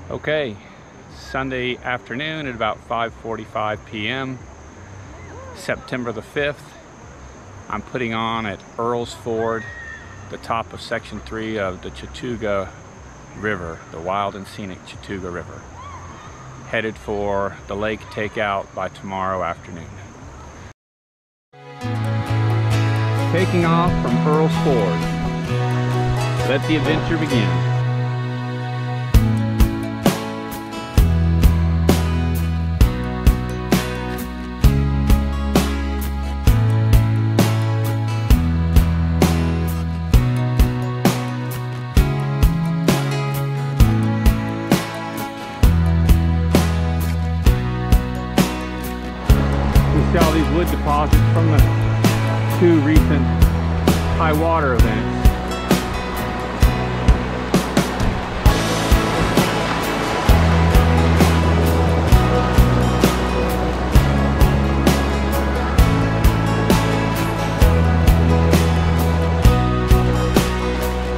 Okay, Sunday afternoon at about 5:45 p.m., September the 5th. I'm putting on at Earl's Ford, the top of Section 3 of the Chattooga River, the wild and scenic Chattooga River. Headed for the lake takeout by tomorrow afternoon. Taking off from Earl's Ford. Let the adventure begin. See all these wood deposits from the two recent high water events.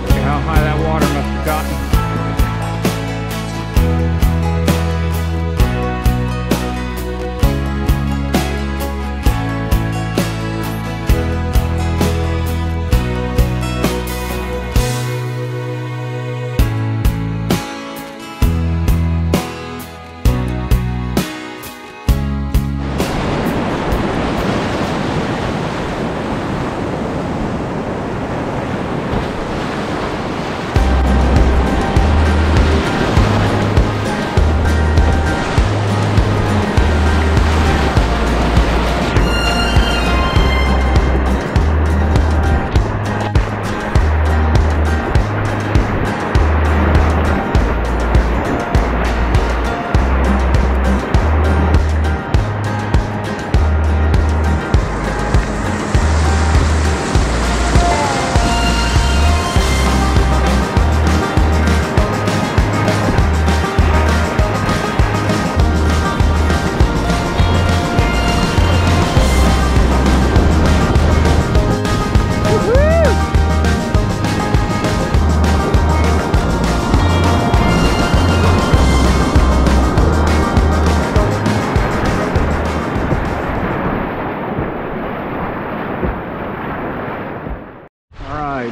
Look at how high that water must have gotten.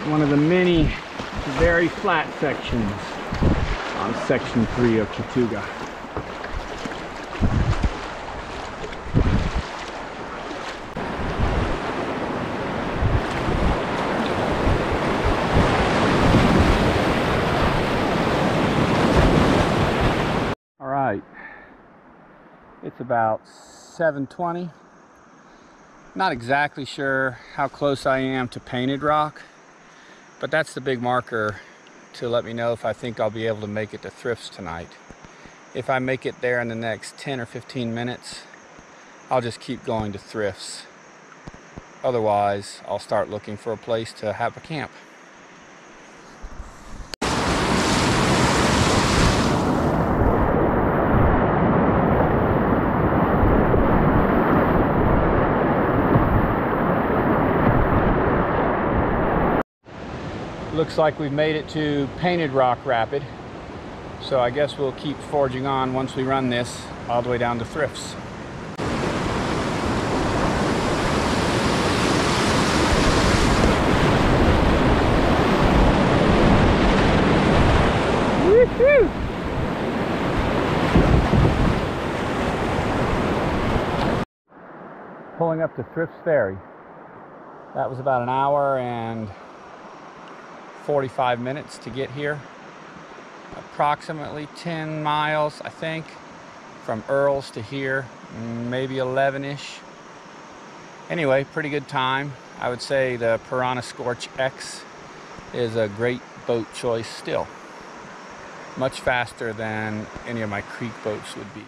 One of the many very flat sections on Section 3 of Chattooga. All right, it's about 7:20. Not exactly sure how close I am to Painted Rock, but that's the big marker to let me know if I think I'll be able to make it to Thrifts tonight. If I make it there in the next 10 or 15 minutes, I'll just keep going to Thrifts. Otherwise, I'll start looking for a place to have a camp. Looks like we've made it to Painted Rock Rapid, so I guess we'll keep forging on once we run this all the way down to Thrifts. Woo-hoo! Pulling up to Thrifts Ferry. That was about an hour and 45 minutes to get here. Approximately 10 miles, I think, from Earl's to here, maybe 11-ish. Anyway, pretty good time. I would say the Pyranha Scorch X is a great boat choice still. Much faster than any of my creek boats would be.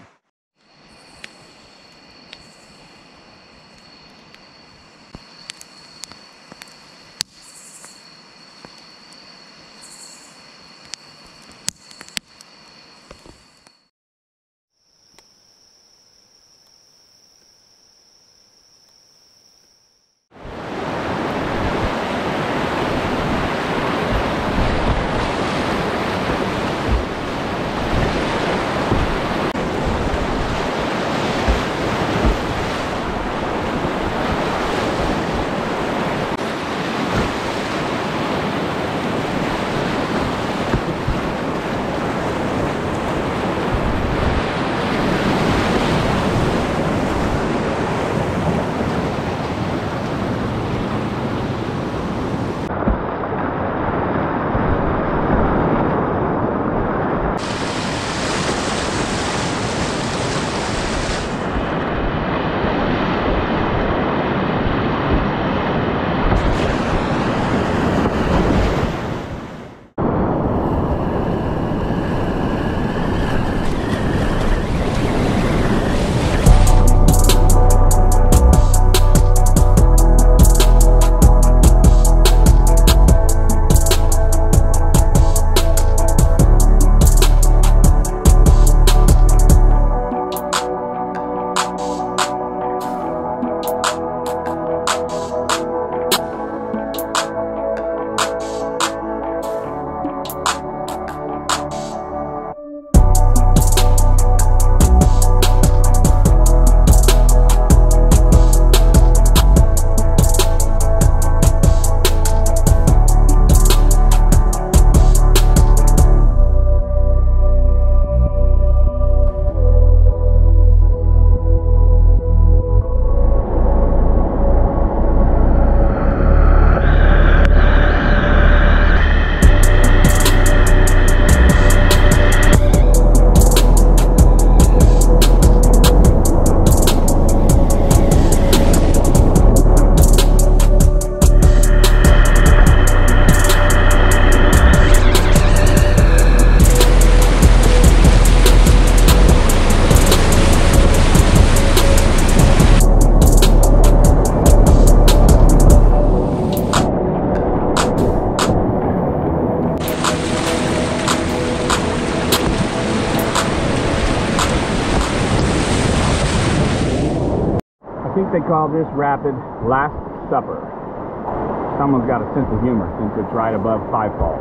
think they call this rapid Last Supper. Someone's got a sense of humor since it's right above Five Falls.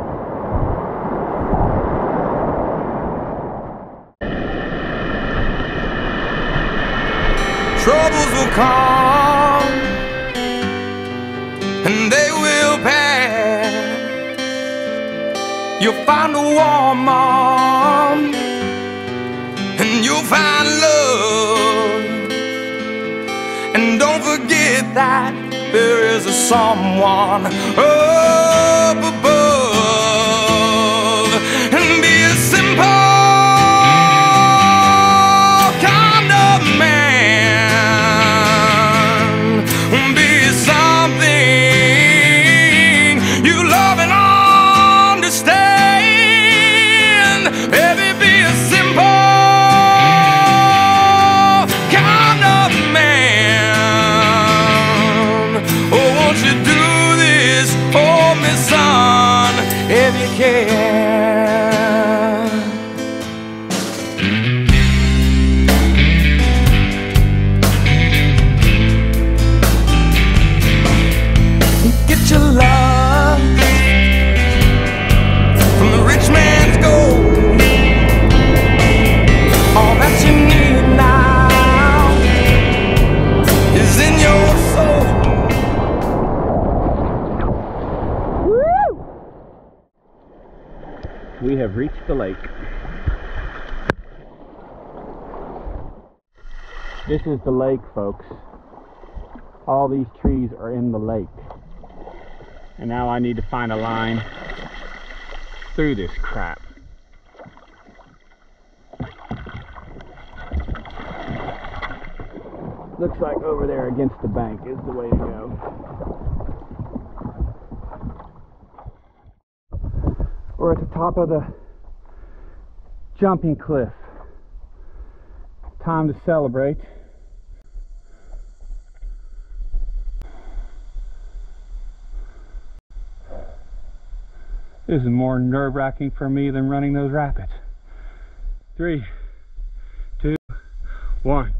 Troubles will come and they will pass. You'll find a warm arm and you'll find love. And don't forget that there is a someone up above. And be a simple kind of man. Be something you love and understand. Baby, be a simple kind of man. Oh, won't you do this for me, son, if you can? Get your love from the rich man's gold. All that you need now is in your soul. Woo! We have reached the lake. This is the lake, folks. All these trees are in the lake. And now I need to find a line through this crap. Looks like over there against the bank is the way to go. We're at the top of the jumping cliff. Time to celebrate. This is more nerve-wracking for me than running those rapids. 3, 2, 1.